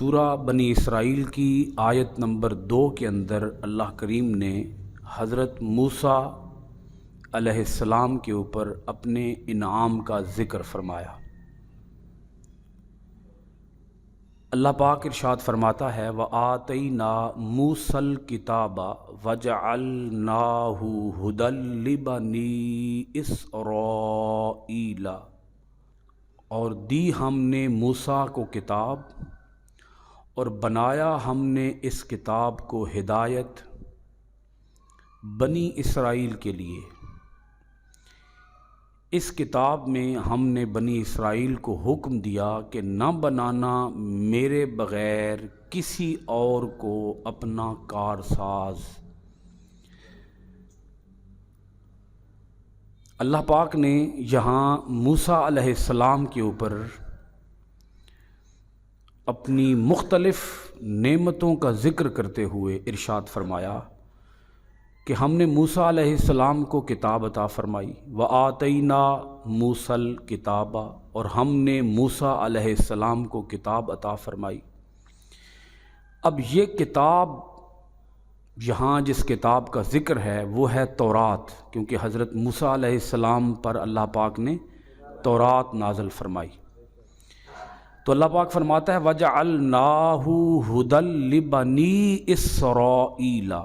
سورہ بنی اسرائیل کی آیت نمبر 2 کے اندر اللہ کریم نے حضرت موسیٰ علیہ السلام کے اوپر اپنے انعام کا ذکر فرمایا۔ اللہ پاک ارشاد فرماتا ہے وَآتَيْنَا مُوسَى الْكِتَابَ وَجَعَلْنَاهُ هُدًى لِبَنِي إِسْرَائِيلَ، اور دی ہم نے موسیٰ کو کتاب اور بنایا ہم نے اس کتاب کو ہدایت بنی اسرائیل کے لیے۔ اس کتاب میں ہم نے بنی اسرائیل کو حکم دیا کہ نہ بنانا میرے بغیر کسی اور کو اپنا کارساز۔ اللہ پاک نے یہاں موسیٰ علیہ السلام کے اوپر اپنی مختلف نعمتوں کا ذکر کرتے ہوئے ارشاد فرمایا کہ ہم نے موسیٰ علیہ السلام کو کتاب عطا فرمائی، وَآتَيْنَا مُوسَى الْكِتَابَ، اور ہم نے موسیٰ علیہ السلام کو کتاب عطا فرمائی۔ اب یہ کتاب یہاں جس کتاب کا ذکر ہے وہ ہے تورات، کیونکہ حضرت موسیٰ علیہ السلام پر اللہ پاک نے تورات نازل فرمائی۔ تو اللہ پاک فرماتا ہے وَجَعَلْنَاهُ هُدًى لِبَنِي إِسْرَائِيلَ،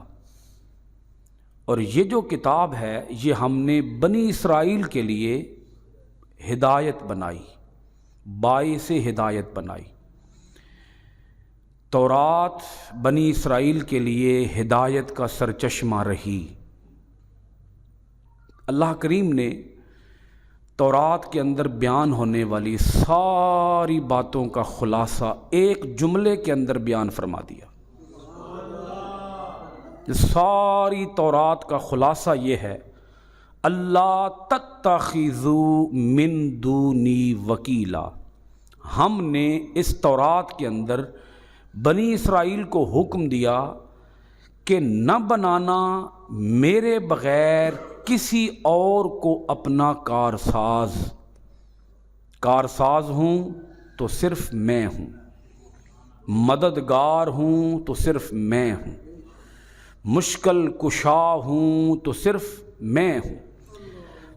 اور یہ جو کتاب ہے یہ ہم نے بنی اسرائیل کے لیے ہدایت بنائی، باعث ہدایت بنائی۔ تورات بنی اسرائیل کے لیے ہدایت کا سرچشمہ رہی۔ اللہ کریم نے تورات کے اندر بیان ہونے والی ساری باتوں کا خلاصہ ایک جملے کے اندر بیان فرما دیا۔ ساری تورات کا خلاصہ یہ ہے اللہ تتخذوا من دونی وکیلا۔ ہم نے اس تورات کے اندر بنی اسرائیل کو حکم دیا کہ نہ بنانا میرے بغیر کسی اور کو اپنا کارساز ہوں تو صرف میں ہوں، مددگار ہوں تو صرف میں ہوں، مشکل کشا ہوں تو صرف میں ہوں،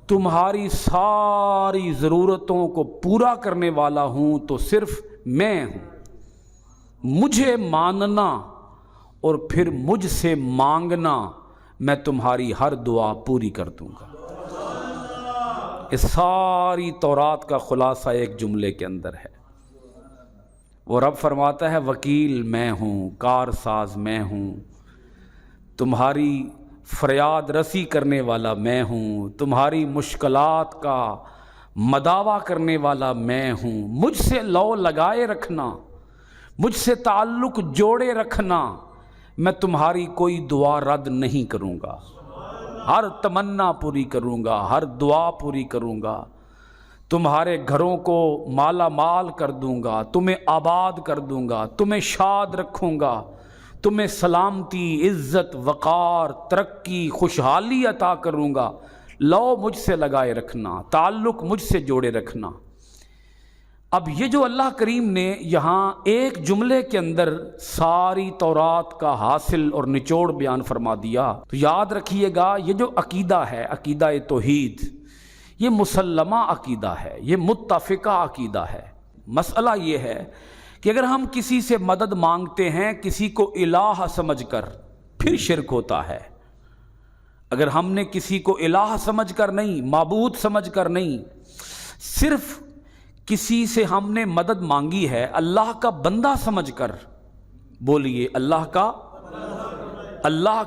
تمہاری ساری ضرورتوں کو پورا کرنے والا ہوں تو صرف میں ہوں، مجھے ماننا اور پھر مجھ سے مانگنا، میں تمہاری ہر دعا پوری کر دوں گا۔ اس ساری تورات کا خلاصہ ایک جملے کے اندر ہے۔ وہ رب فرماتا ہے وکیل میں ہوں، کارساز میں ہوں، تمہاری فریاد رسی کرنے والا میں ہوں، تمہاری مشکلات کا مداوع کرنے والا میں ہوں، مجھ سے لو لگائے رکھنا، مجھ سے تعلق جوڑے رکھنا، میں تمہاری کوئی دعا رد نہیں کروں گا، ہر تمنا پوری کروں گا، ہر دعا پوری کروں گا، تمہارے گھروں کو مالا مال کر دوں گا، تمہیں آباد کر دوں گا، تمہیں شاد رکھوں گا، تمہیں سلامتی، عزت، وقار، ترقی، خوشحالی عطا کروں گا، لو مجھ سے لگائے رکھنا، تعلق مجھ سے جوڑے رکھنا۔ اب یہ جو اللہ کریم نے یہاں ایک جملے کے اندر ساری تورات کا حاصل اور نچوڑ بیان فرما دیا، تو یاد رکھیے گا یہ جو عقیدہ ہے، عقیدہ توحید، یہ مسلمہ عقیدہ ہے، یہ متفقہ عقیدہ ہے۔ مسئلہ یہ ہے کہ اگر ہم کسی سے مدد مانگتے ہیں کسی کو الہ سمجھ کر، پھر شرک ہوتا ہے۔ اگر ہم نے کسی کو الہ سمجھ کر نہیں، معبود سمجھ کر نہیں، صرف کسی سے ہم نے مدد مانگی ہے اللہ کا بندہ سمجھ کر، بولیے اللہ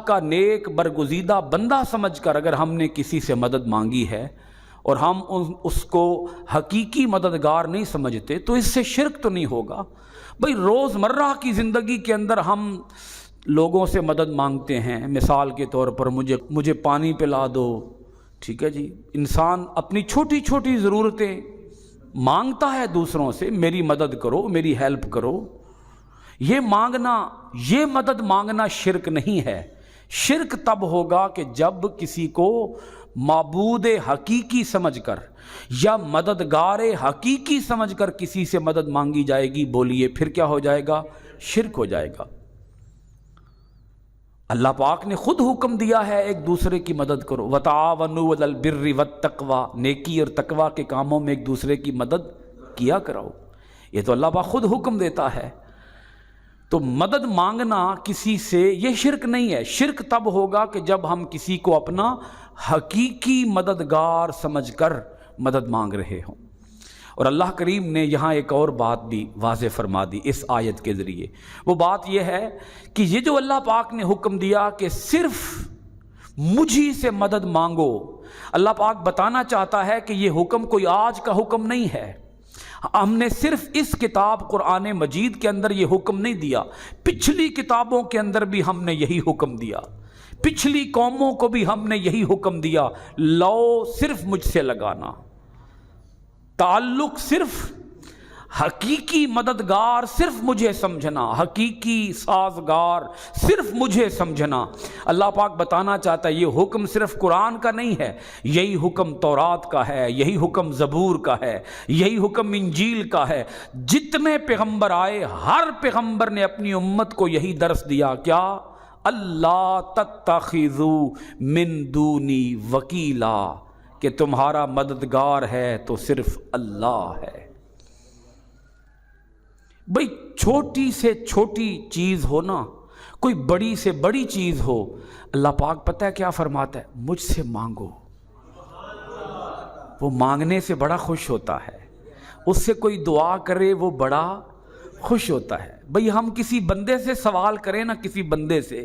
کا نیک برگزیدہ بندہ سمجھ کر اگر ہم نے کسی سے مدد مانگی ہے اور ہم اس کو حقیقی مددگار نہیں سمجھتے تو اس سے شرک تو نہیں ہوگا۔ بھئی روزمرہ کی زندگی کے اندر ہم لوگوں سے مدد مانگتے ہیں، مثال کے طور پر مجھے پانی پلا دو، ٹھیک ہے جی، انسان اپنی چھوٹی چھوٹی ضرورتیں مانگتا ہے دوسروں سے، میری مدد کرو، میری ہیلپ کرو۔ یہ مدد مانگنا شرک نہیں ہے۔ شرک تب ہوگا کہ جب کسی کو معبود حقیقی سمجھ کر یا مددگار حقیقی سمجھ کر کسی سے مدد مانگی جائے گی، بولیے پھر کیا ہو جائے گا؟ شرک ہو جائے گا۔ اللہ پاک نے خود حکم دیا ہے ایک دوسرے کی مدد کرو، وتعاونوا علی البر والتقوی، نیکی اور تقوی کے کاموں میں ایک دوسرے کی مدد کیا کرو۔ یہ تو اللہ پاک خود حکم دیتا ہے۔ تو مدد مانگنا کسی سے یہ شرک نہیں ہے۔ شرک تب ہوگا کہ جب ہم کسی کو اپنا حقیقی مددگار سمجھ کر مدد مانگ رہے ہوں۔ اور اللہ کریم نے یہاں ایک اور بات بھی واضح فرما دی اس آیت کے ذریعے۔ وہ بات یہ ہے کہ یہ جو اللہ پاک نے حکم دیا کہ صرف مجھی سے مدد مانگو، اللہ پاک بتانا چاہتا ہے کہ یہ حکم کوئی آج کا حکم نہیں ہے۔ ہم نے صرف اس کتاب قرآن مجید کے اندر یہ حکم نہیں دیا، پچھلی کتابوں کے اندر بھی ہم نے یہی حکم دیا، پچھلی قوموں کو بھی ہم نے یہی حکم دیا، لو صرف مجھ سے لگانا، تعلق صرف حقیقی مددگار صرف مجھے سمجھنا، حقیقی سازگار صرف مجھے سمجھنا۔ اللہ پاک بتانا چاہتا ہے یہ حکم صرف قرآن کا نہیں ہے، یہی حکم تورات کا ہے، یہی حکم زبور کا ہے، یہی حکم انجیل کا ہے۔ جتنے پیغمبر آئے ہر پیغمبر نے اپنی امت کو یہی درس دیا، کیا؟ اللہ تتخذوا من دونی وکیلا، کہ تمہارا مددگار ہے تو صرف اللہ ہے۔ بھئی چھوٹی سے چھوٹی چیز ہو نا، کوئی بڑی سے بڑی چیز ہو، اللہ پاک پتہ ہے کیا فرماتا ہے؟ مجھ سے مانگو۔ وہ مانگنے سے بڑا خوش ہوتا ہے، اس سے کوئی دعا کرے وہ بڑا خوش ہوتا ہے۔ بھئی ہم کسی بندے سے سوال کریں نا، کسی بندے سے،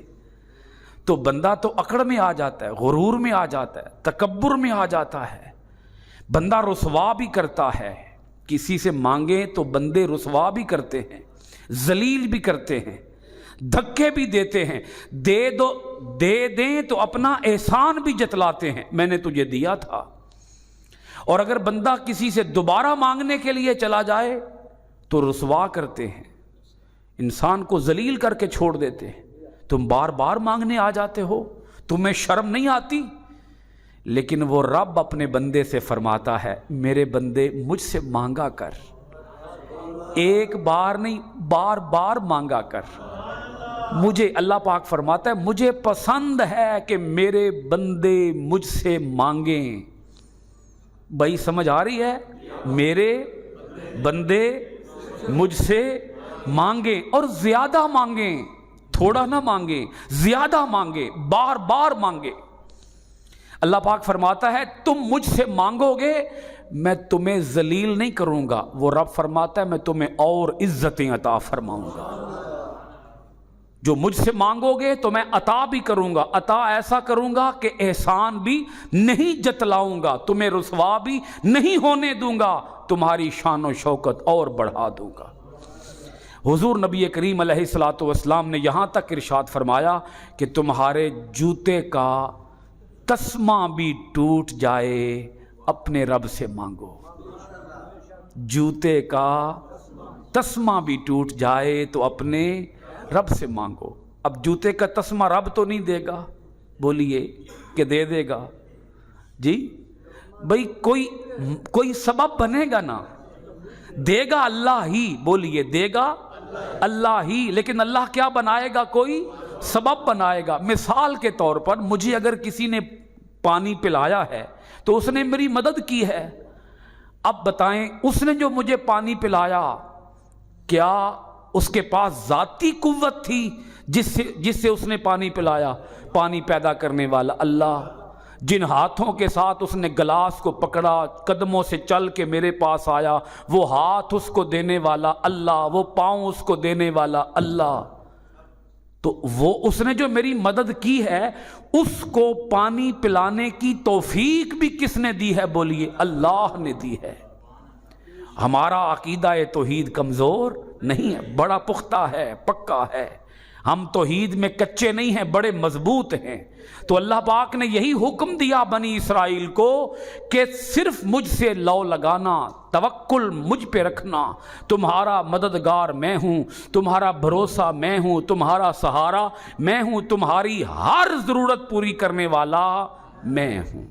تو بندہ تو اکڑ میں آ جاتا ہے، غرور میں آ جاتا ہے، تکبر میں آ جاتا ہے، بندہ رسوا بھی کرتا ہے۔ کسی سے مانگیں تو بندے رسوا بھی کرتے ہیں، ذلیل بھی کرتے ہیں، دھکے بھی دیتے ہیں، دے دیں تو اپنا احسان بھی جتلاتے ہیں، میں نے تجھے دیا تھا۔ اور اگر بندہ کسی سے دوبارہ مانگنے کے لیے چلا جائے تو رسوا کرتے ہیں، انسان کو ذلیل کر کے چھوڑ دیتے ہیں۔ تم بار بار مانگنے آ جاتے ہو، تمہیں شرم نہیں آتی؟ لیکن وہ رب اپنے بندے سے فرماتا ہے، میرے بندے مجھ سے مانگا کر، ایک بار نہیں بار بار مانگا کر۔ مجھے اللہ پاک فرماتا ہے مجھے پسند ہے کہ میرے بندے مجھ سے مانگیں۔ بھائی سمجھ آ رہی ہے؟ میرے بندے مجھ سے مانگیں، اور زیادہ مانگیں، تھوڑا نہ مانگیں، زیادہ مانگیں، بار بار مانگیں۔ اللہ پاک فرماتا ہے تم مجھ سے مانگو گے میں تمہیں ذلیل نہیں کروں گا۔ وہ رب فرماتا ہے میں تمہیں اور عزتیں عطا فرماؤں گا۔ جو مجھ سے مانگو گے تو میں عطا بھی کروں گا، عطا ایسا کروں گا کہ احسان بھی نہیں جتلاؤں گا، تمہیں رسوا بھی نہیں ہونے دوں گا، تمہاری شان و شوکت اور بڑھا دوں گا۔ حضور نبی کریم علیہ الصلوۃ والسلام نے یہاں تک ارشاد فرمایا کہ تمہارے جوتے کا تسمہ بھی ٹوٹ جائے اپنے رب سے مانگو۔ جوتے کا تسمہ بھی ٹوٹ جائے تو اپنے رب سے مانگو۔ اب جوتے کا تسمہ رب تو نہیں دے گا، بولیے کہ دے دے گا؟ جی بھئی کوئی سبب بنے گا نا، دے گا اللہ ہی، بولیے دے گا اللہ ہی، لیکن اللہ کیا بنائے گا؟ کوئی سبب بنائے گا۔ مثال کے طور پر مجھے اگر کسی نے پانی پلایا ہے تو اس نے میری مدد کی ہے۔ اب بتائیں اس نے جو مجھے پانی پلایا، کیا اس کے پاس ذاتی قوت تھی جس سے اس نے پانی پلایا؟ پانی پیدا کرنے والا اللہ، جن ہاتھوں کے ساتھ اس نے گلاس کو پکڑا، قدموں سے چل کے میرے پاس آیا، وہ ہاتھ اس کو دینے والا اللہ، وہ پاؤں اس کو دینے والا اللہ۔ تو وہ اس نے جو میری مدد کی ہے، اس کو پانی پلانے کی توفیق بھی کس نے دی ہے؟ بولیے اللہ نے دی ہے۔ ہمارا عقیدہ توحید کمزور نہیں ہے، بڑا پختہ ہے، پکا ہے۔ ہم توحید میں کچے نہیں ہیں، بڑے مضبوط ہیں۔ تو اللہ پاک نے یہی حکم دیا بنی اسرائیل کو کہ صرف مجھ سے لو لگانا، توکل مجھ پہ رکھنا، تمہارا مددگار میں ہوں، تمہارا بھروسہ میں ہوں، تمہارا سہارا میں ہوں، تمہاری ہر ضرورت پوری کرنے والا میں ہوں۔